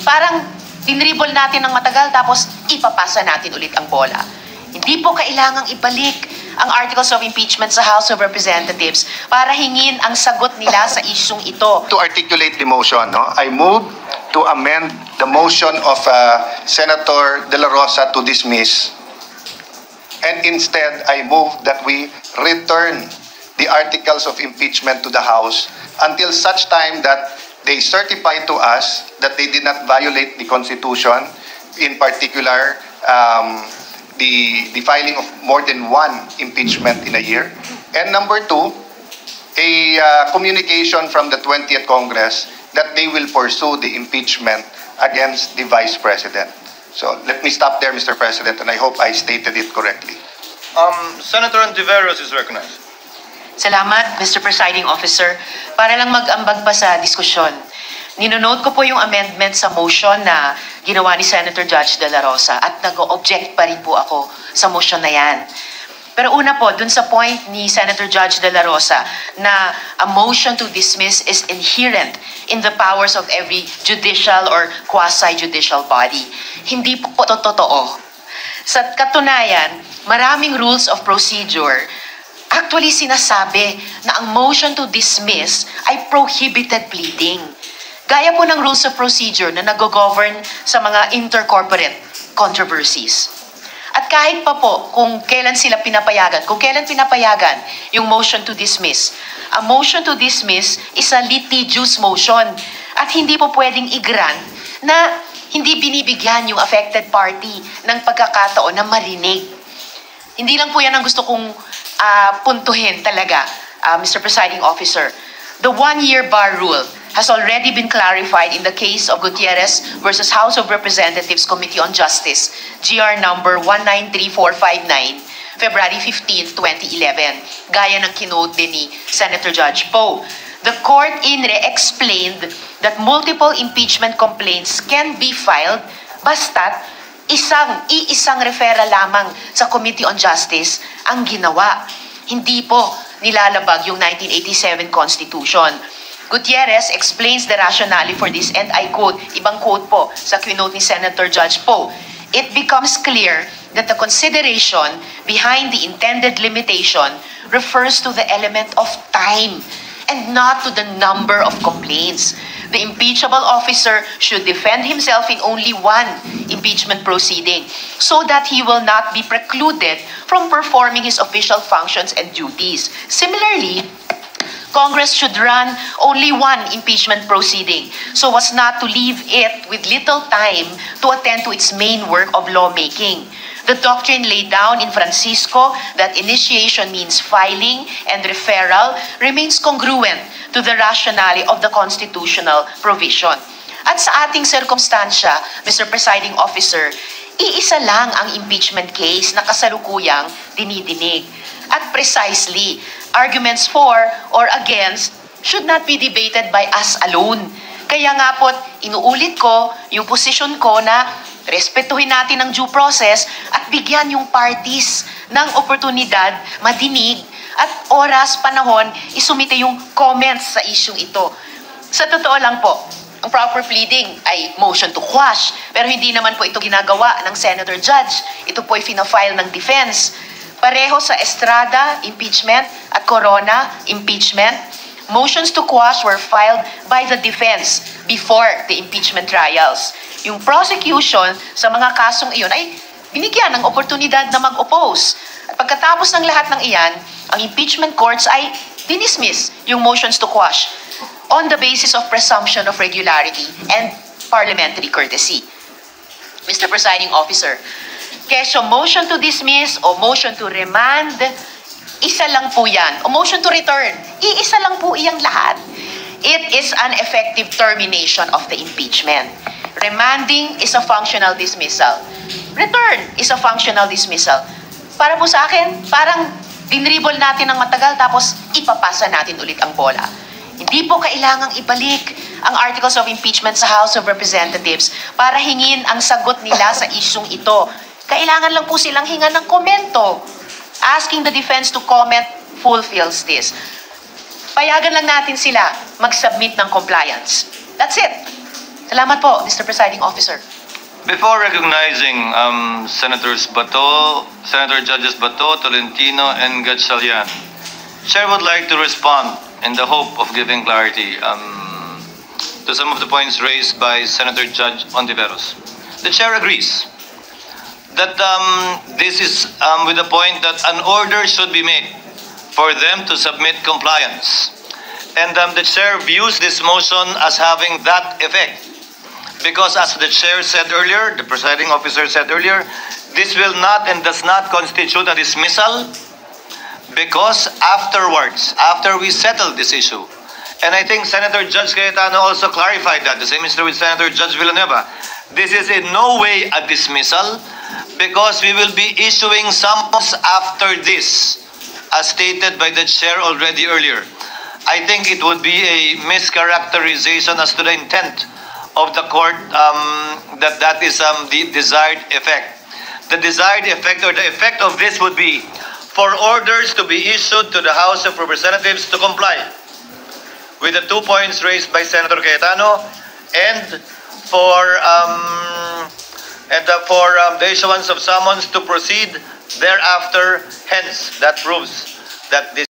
parang dinribble natin ng matagal tapos ipapasa natin ulit ang bola. Hindi po kailangang ibalik ang articles of impeachment sa House of Representatives para hingin ang sagot nila sa isyung ito. To articulate the motion, no, I move to amend the motion of Senator De La Rosa to dismiss. And instead, I move that we return the articles of impeachment to the House until such time that they certify to us that they did not violate the Constitution, in particular, the filing of more than one impeachment in a year. And number two, a communication from the 20th Congress that they will pursue the impeachment against the Vice President. So let me stop there, Mr. President, and I hope I stated it correctly. Senator Antiveros is recognized. Salamat, Mr. Presiding Officer. Para lang mag-ambag pa sa diskusyon, ninonote ko po yung amendment sa motion na ginawa ni Senator Judge De La Rosa at nag-object pa rin po ako sa motion na yan. Pero una po, dun sa point ni Senator Judge De La Rosa na a motion to dismiss is inherent in the powers of every judicial or quasi-judicial body. Hindi po totoo. Sa katunayan, maraming rules of procedure actually sinasabi na ang motion to dismiss ay prohibited pleading. Gaya po ng rules of procedure na nag-govern sa mga intercorporate controversies. At kahit pa po kung kailan sila pinapayagan, kung kailan pinapayagan yung motion to dismiss, a motion to dismiss is a litigious motion at hindi po pwedeng i-grant na hindi binibigyan yung affected party ng pagkakataon na marinig. Hindi lang po yan ang gusto kong puntuhin talaga, Mr. Presiding Officer. The one-year bar rule has already been clarified in the case of Gutierrez versus House of Representatives Committee on Justice, GR number 193459, February 15, 2011, gaya ng kinote din ni Senator Judge Poe. The court explained that multiple impeachment complaints can be filed basta't iisang referral lamang sa Committee on Justice ang ginawa. Hindi po nilalabag yung 1987 Constitution. Gutierrez explains the rationale for this, and I quote, ibang quote po sa quote ni Senator Judge Poe, "It becomes clear that the consideration behind the intended limitation refers to the element of time and not to the number of complaints. The impeachable officer should defend himself in only one impeachment proceeding so that he will not be precluded from performing his official functions and duties. Similarly, Congress should run only one impeachment proceeding so as not to leave it with little time to attend to its main work of lawmaking. The doctrine laid down in Francisco that initiation means filing and referral remains congruent to the rationale of the constitutional provision." At sa ating sirkumstansya, Mr. Presiding Officer, iisa lang ang impeachment case na kasalukuyang dinidinig. At precisely, arguments for or against should not be debated by us alone. Kaya nga po, inuulit ko yung posisyon ko na respetuhin natin ang due process at bigyan yung parties ng oportunidad, madinig, at oras, panahon, isumite yung comments sa isyung ito. Sa totoo lang po, ang proper pleading ay motion to quash, pero hindi naman po ito ginagawa ng Senator Judge. Ito po ay fina-file ng defense. Pareho sa Estrada, impeachment, at Corona, impeachment, motions to quash were filed by the defense before the impeachment trials. Yung prosecution sa mga kasong iyon ay binigyan ng oportunidad na mag-oppose. At pagkatapos ng lahat ng iyan, ang impeachment courts ay dinismiss yung motions to quash on the basis of presumption of regularity and parliamentary courtesy. Mr. Presiding Officer, kesyo motion to dismiss o motion to remand, isa lang po yan. O motion to return, iisa lang po iyang lahat. It is an effective termination of the impeachment. Remanding is a functional dismissal. Return is a functional dismissal. Para po sa akin, parang dinribble natin ng matagal tapos ipapasa natin ulit ang bola. Hindi po kailangang ibalik ang articles of impeachment sa House of Representatives para hingin ang sagot nila sa isyung ito. Kailangan lang po silang hingan ng komento. Asking the defense to comment fulfills this. Payagan lang natin sila mag-submit ng compliance. That's it. Salamat po, Mr. Presiding Officer. Before recognizing Senators Bato, Senator Judges Bato, Tolentino, and Gatchalian, Chair would like to respond in the hope of giving clarity to some of the points raised by Senator Judge Ontiveros. The Chair agrees that this is with the point that an order should be made for them to submit compliance. And the Chair views this motion as having that effect. Because as the Chair said earlier, the Presiding Officer said earlier, this will not and does not constitute a dismissal because afterwards, after we settle this issue, and I think Senator Judge Cayetano also clarified that, the same is true with Senator Judge Villanueva, this is in no way a dismissal because we will be issuing summons after this, as stated by the Chair already earlier. I think it would be a mischaracterization as to the intent of the court that is the desired effect. The desired effect or the effect of this would be for orders to be issued to the House of Representatives to comply with the 2 points raised by Senator Cayetano and for the issuance of summons to proceed thereafter. Hence, that proves that this